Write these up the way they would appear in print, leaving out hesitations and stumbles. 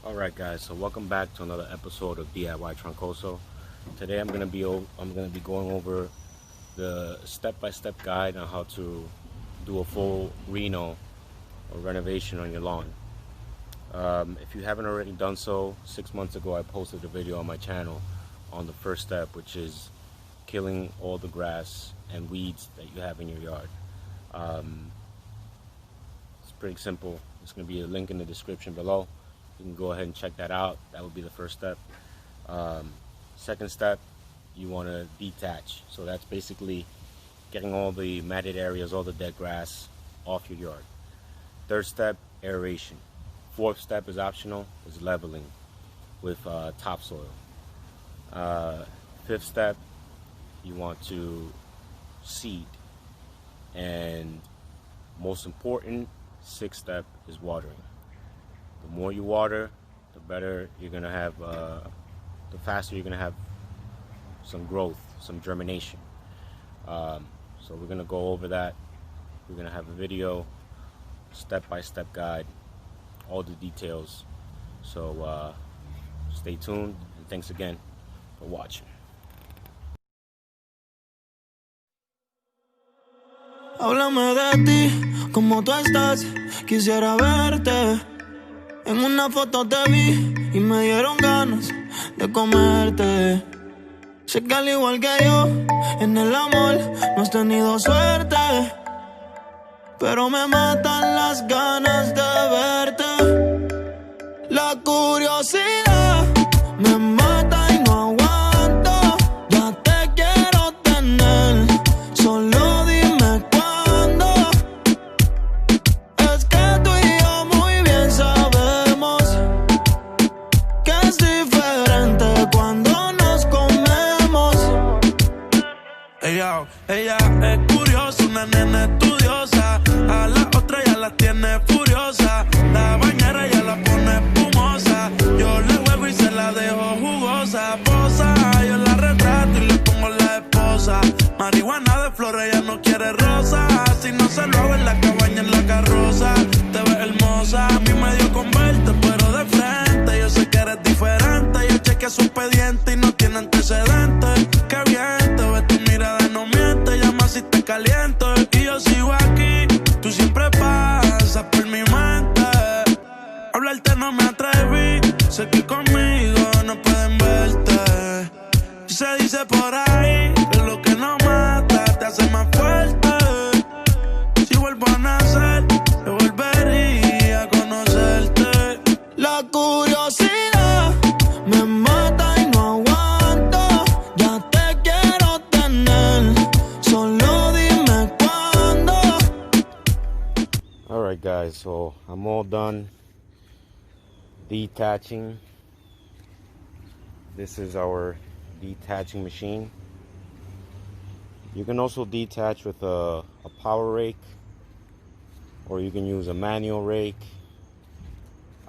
Alright guys, so welcome back to another episode of DIY Troncoso. Today I'm gonna be going over the step-by-step guide on how to do a full reno or renovation on your lawn. If you haven't already done so, 6 months ago I posted a video on my channel on the first step, which is killing all the grass and weeds that you have in your yard. It's pretty simple. There's going to be a link in the description below. You can go ahead and check that out. That would be the first step. Second step, you want to detach. So that's basically getting all the matted areas, all the dead grass off your yard. Third step, aeration. Fourth step is optional, is leveling with topsoil. Fifth step, you want to seed. And most important, sixth step is watering. The more you water, the better you're gonna have, the faster you're gonna have some growth, some germination. So we're gonna go over that. We're gonna have a video, step-by-step guide, all the details. So stay tuned, and thanks again for watching. Háblame de ti, cómo tú estás, quisiera verte. En una foto te vi y me dieron ganas de comerte. Sé que al igual que yo, en el amor no has tenido suerte, pero me matan las ganas de verte. La curiosidad me mata y no aguanto. Ya te quiero tener, solo dime cuándo. Es que tú y yo muy bien sabemos que es diferente cuando nos comemos. Ella es curiosa, una nena estudiosa. A la otra ya la tiene furiosa. La bañera ya la pone espumosa. Yo le juego y se la dejo jugosa. Posa, yo la retrato y le pongo la esposa. Marihuana de flores, ella no quiere rosa. Si no se lo hago en la cabaña, en la carroza. Te ves hermosa, a mí me dio con verte, pero de frente. Yo sé que eres diferente. Yo chequeé su expediente y no tiene antecedentes. Qué bien, te ves, tu mirada no miente. Llama si te caliento y yo sigo aquí. Tú siempre pasas por mi mente. Hablarte no me atreví. Sé que conmigo no pueden verte. Se dice por ahí que lo que no mata te hace más fuerte. Si vuelvo a nacer, yo volvería a conocerte. La curiosidad me mata y no aguanto. Ya te quiero tener, solo dime cuándo. Alright guys, so I'm all done detaching. This is our detaching machine. You can also detach with a power rake, or you can use a manual rake.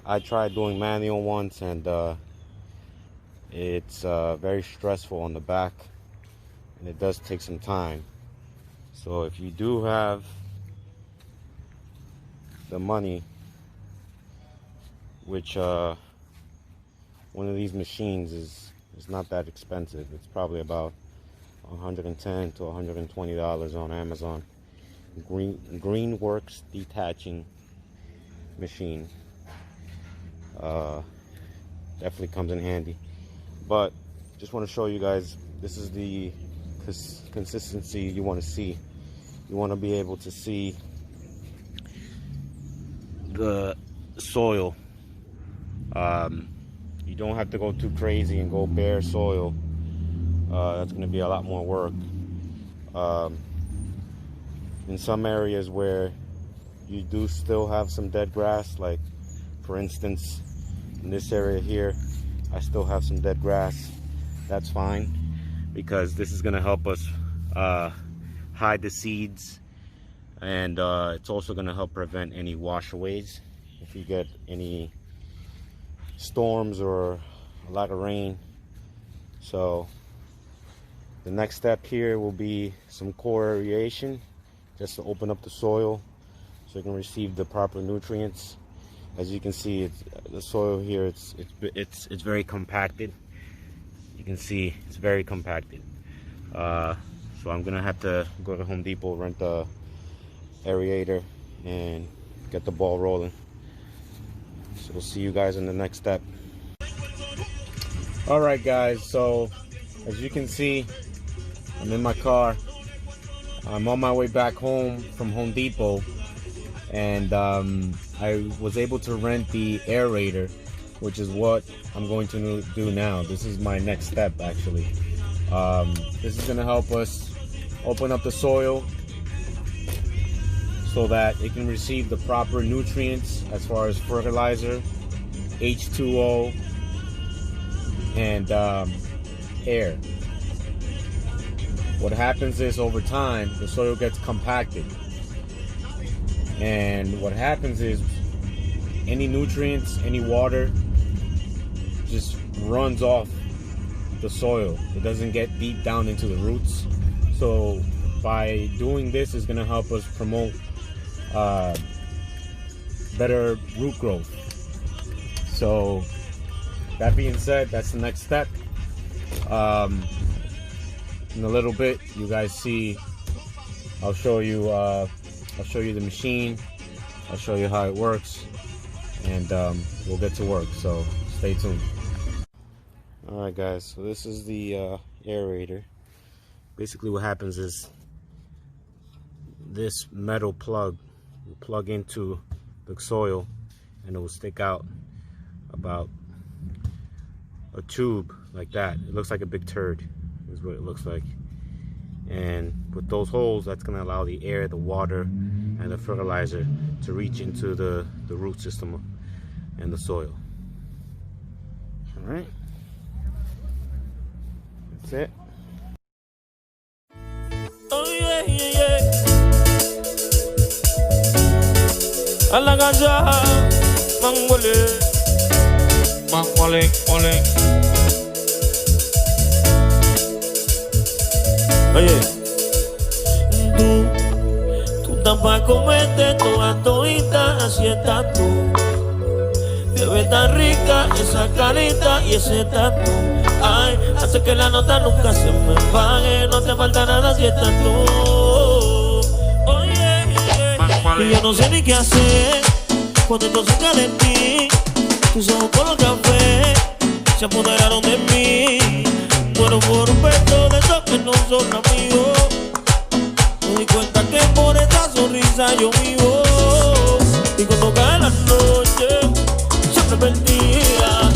I tried doing manual once, and it's very stressful on the back, and it does take some time. So if you do have the money, which one of these machines is not that expensive. It's probably about $110 to $120 on Amazon. Greenworks detaching machine. Definitely comes in handy. But just want to show you guys, this is the consistency you want to see. You want to be able to see the soil. You don't have to go too crazy and go bare soil. That's going to be a lot more work. In some areas where you do still have some dead grass, like for instance in this area here, I still have some dead grass. That's fine, because this is going to help us hide the seeds, and it's also going to help prevent any washaways if you get any storms or a lot of rain. So the next step here will be some core aeration, just to open up the soil so you can receive the proper nutrients. As you can see, the soil here. It's very compacted. You can see it's very compacted. So I'm gonna have to go to Home Depot, rent the aerator, and get the ball rolling. So we'll see you guys in the next step. All right, guys. So as you can see, I'm in my car. I'm on my way back home from Home Depot, and I was able to rent the aerator, which is what I'm going to do now. This is my next step, actually. This is going to help us open up the soil so that it can receive the proper nutrients as far as fertilizer, H2O, and air. What happens is, over time, the soil gets compacted. And what happens is, any nutrients, any water just runs off the soil. It doesn't get deep down into the roots. So by doing this is going to help us promote better root growth. So that being said, that's the next step. In a little bit, you guys see, I'll show you the machine. I'll show you how it works, and we'll get to work. So stay tuned. All right, guys. So this is the aerator. Basically, what happens is this metal plug will plug into the soil, and it will stick out about a tube like that. It looks like a big turd, is what it looks like. And with those holes, that's going to allow the air, the water, and the fertilizer to reach into the root system and the soil. All right, that's it. Oh yeah, yeah, yeah. Alagaja, mangole, mangole. Oye, tú estás pa' comerte toda todita, así estás tú. Te ves tan rica esa carita y ese tatu. Ay, hace que la nota nunca se me baje. No te falta nada si estás tú. Oye, y yo no sé ni qué hacer cuando estoy cerca de ti. Tus ojos color café se apoderaron de mí. Muero por un beso de esos que no son amigos. Me di cuenta que por esta sonrisa yo vivo. Y cuando cae la noche, siempre perdida,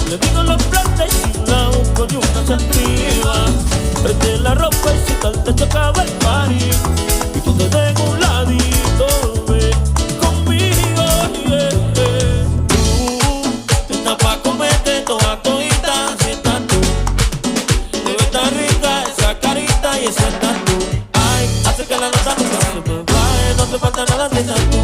le digo los planes y la busco y una se activa. Prende la ropa y si tal te chocaba el party. Y tú te dejo un ladito, ven conmigo, yeah, yeah. Tú estás pa' comerte toda todita, si estás tú. Te ves tan rica esa carita y ese tatu. Ay, hace que la nota nunca se me baje. No te falta nada si estás tú.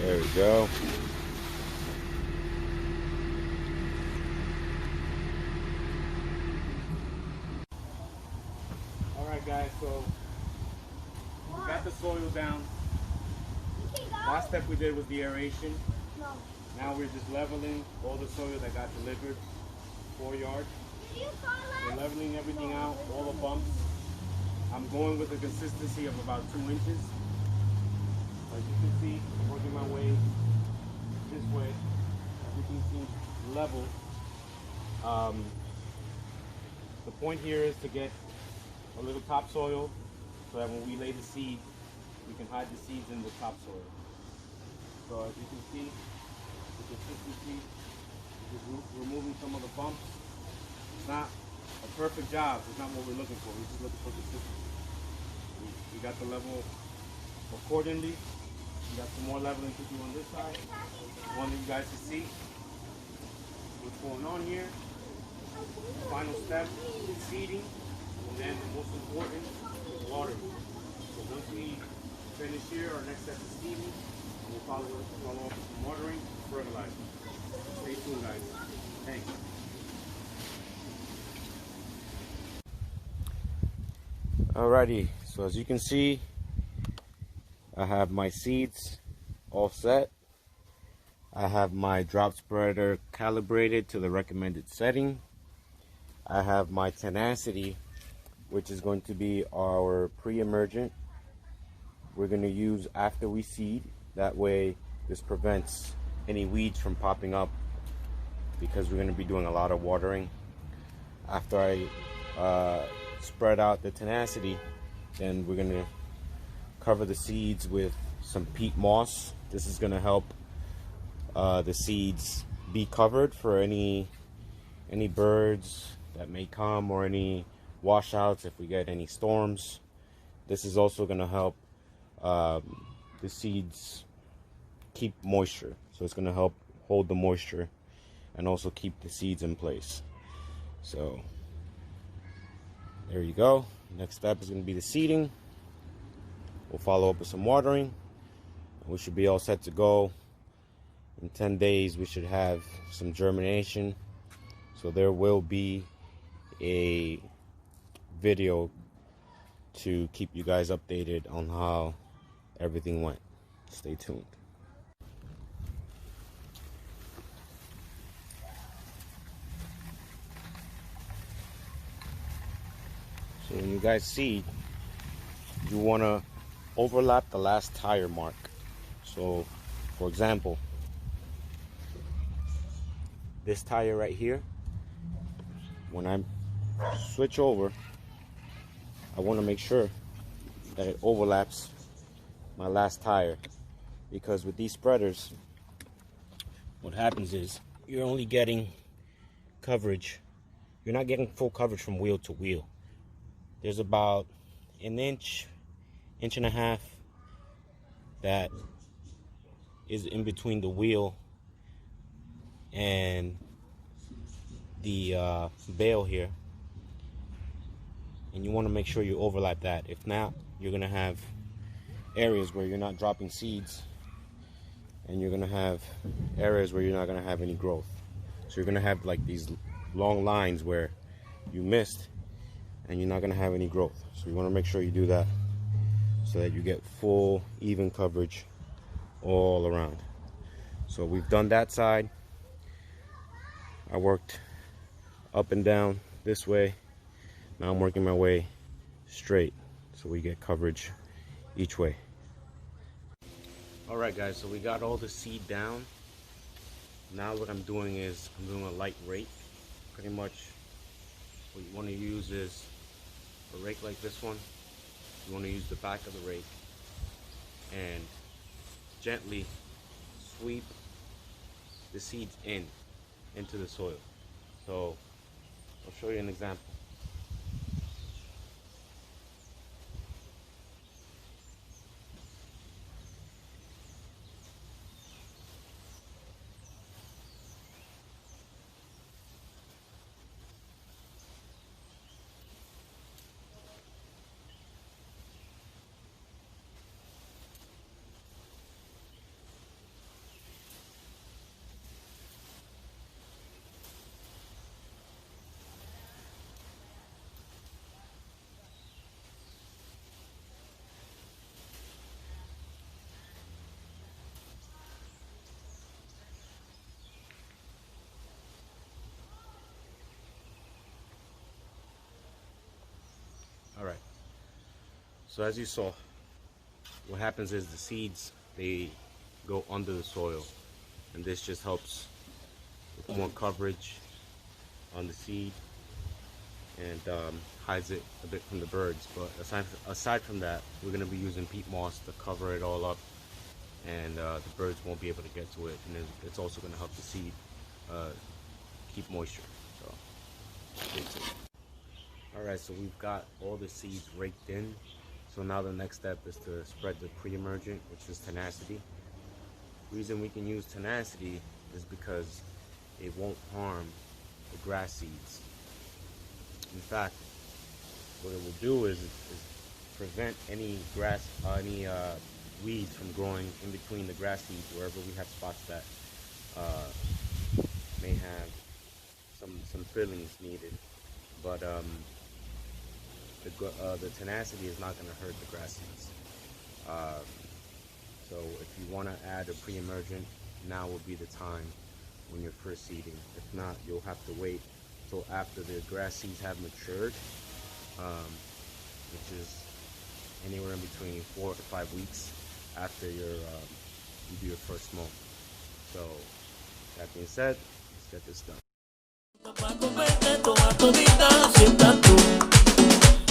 There we go. All right, guys, so we got the soil down. Last step we did was the aeration. Now we're just leveling all the soil that got delivered, 4 yards. We're leveling everything out, all the bumps. I'm going with a consistency of about 2 inches. As you can see, I'm working my way this way. Everything seems level. The point here is to get a little topsoil so that when we lay the seed, we can hide the seeds in the topsoil. So as you can see, the consistency is removing some of the bumps. It's not a perfect job. It's not what we're looking for. We're just looking for consistency. We got the level accordingly. We got some more leveling to do on this side. I want you guys to see what's going on here. The final step is seeding, and then the most important is watering. So once we finish here. Our next step is seeding. We'll follow up with some watering, fertilizer. Stay tuned, guys. Thanks. Alrighty, so as you can see, I have my seeds all set. I have my drop spreader calibrated to the recommended setting. I have my tenacity, which is going to be our pre-emergent. We're going to use after we seed. That way this prevents any weeds from popping up, because we're going to be doing a lot of watering. After I spread out the tenacity, then we're going to cover the seeds with some peat moss. This is going to help the seeds be covered for any birds that may come, or any washouts if we get any storms. This is also going to help the seeds keep moisture, so it's going to help hold the moisture and also keep the seeds in place. So there you go. Next step is going to be the seeding. We'll follow up with some watering. We should be all set to go. In 10 days we should have some germination, so there will be a video to keep you guys updated on how everything went. Stay tuned. So when you guys seed, you want to overlap the last tire mark. So for example, this tire right here, when I switch over, I want to make sure that it overlaps my last tire, because with these spreaders, what happens is you're only getting coverage. You're not getting full coverage from wheel to wheel. There's about an inch and a half that is in between the wheel and the bale here, and you want to make sure you overlap that. If not, you're gonna have areas where you're not dropping seeds, and you're gonna have areas where you're not gonna have any growth. So you're gonna have like these long lines where you missed and you're not gonna have any growth. So you want to make sure you do that so that you get full even coverage all around. So we've done that side. I worked up and down this way. Now I'm working my way straight so we get coverage each way. Alright guys, so we got all the seed down. Now what I'm doing is I'm doing a light rake. Pretty much what you want to use is a rake like this one. You want to use the back of the rake and gently sweep the seeds into the soil. So I'll show you an example. Alright, so as you saw, what happens is the seeds, they go under the soil, and this just helps with more coverage on the seed and hides it a bit from the birds. But aside from that, we're going to be using peat moss to cover it all up, and the birds won't be able to get to it, and it's also going to help the seed keep moisture. So stay tuned. Alright, so we've got all the seeds raked in. So now the next step is to spread the pre-emergent, which is tenacity. The reason we can use tenacity is because it won't harm the grass seeds. In fact, what it will do is prevent any grass, any weeds from growing in between the grass seeds wherever we have spots that may have some fillings needed. But the tenacity is not going to hurt the grass seeds. So if you want to add a pre-emergent, now would be the time when you're first seeding. If not, you'll have to wait till after the grass seeds have matured, which is anywhere in between 4 to 5 weeks after you do your first smoke. So that being said, let's get this done.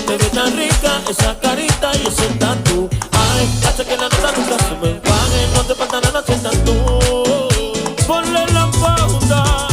Te ve tan rica esa carita y ese tatu. Ay, hace que la nota nunca se me baje. No te falta nada si estás tú. Ponle la pauta.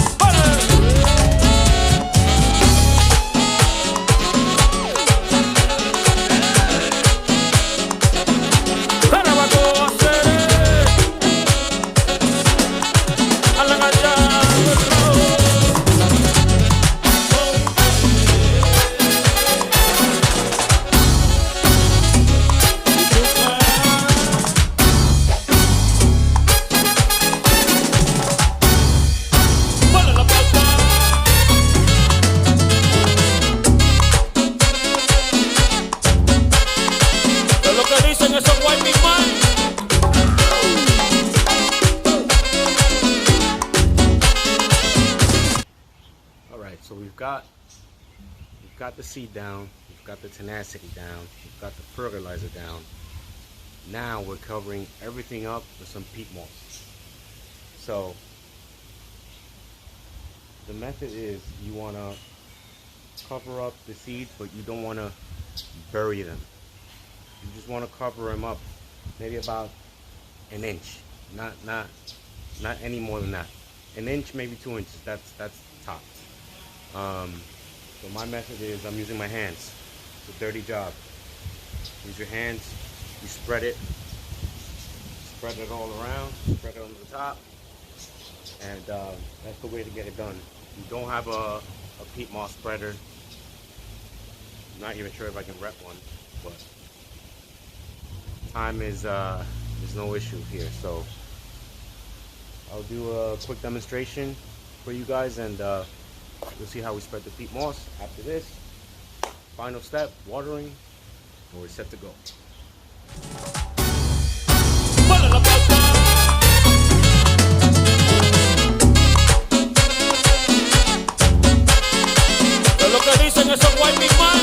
So we've got the seed down, we've got the tenacity down, we've got the fertilizer down. Now we're covering everything up with some peat moss. So the method is you want to cover up the seeds, but you don't want to bury them. You just want to cover them up maybe about an inch, not any more than that. An inch, maybe 2 inches. That's tops. So my method is I'm using my hands. It's a dirty job. Use your hands, you spread it all around, spread it on the top, and that's the way to get it done. You don't have a peat moss spreader. I'm not even sure if I can rep one, but time is no issue here. So I'll do a quick demonstration for you guys, and you'll see how we spread the peat moss. After this, final step, watering, and we're set to go. Lo que dicen esos white big man.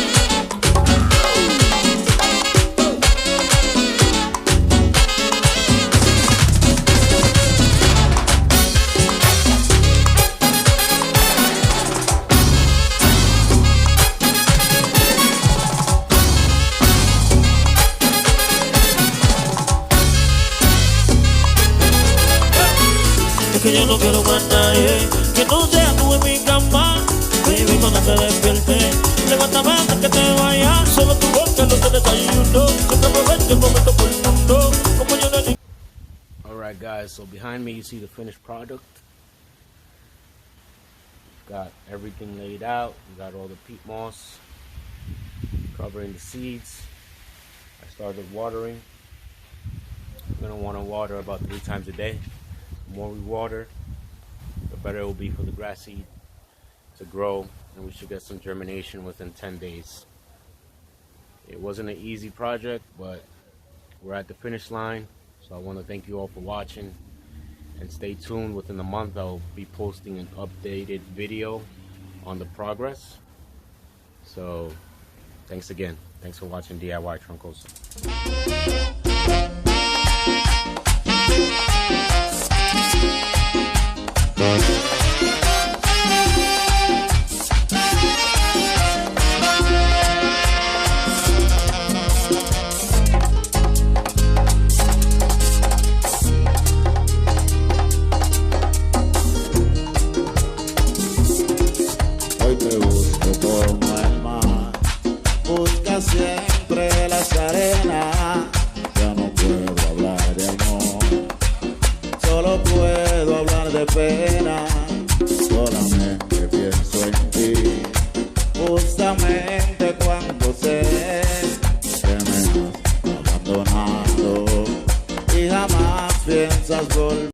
Que yo no quiero más nadie que no sea tú en mi cama. Baby, cuando te despierte, levántame antes que te vayas. Solo tu boca no te desayuno. Que te aproveche el momento por el mundo. Como yo le. Alright guys, so behind me you see the finished product. We've got everything laid out. We got all the peat moss covering the seeds. I started watering. You're gonna want to water about 3 times a day. The more we water, the better it will be for the grass seed to grow, and we should get some germination within 10 days. It wasn't an easy project, but we're at the finish line. So I want to thank you all for watching, and stay tuned. Within the month I'll be posting an updated video on the progress. So thanks again. Thanks for watching DIY Troncoso. Hoy te busco como el mar, busca siempre las arenas, ya no puedo piensas volver.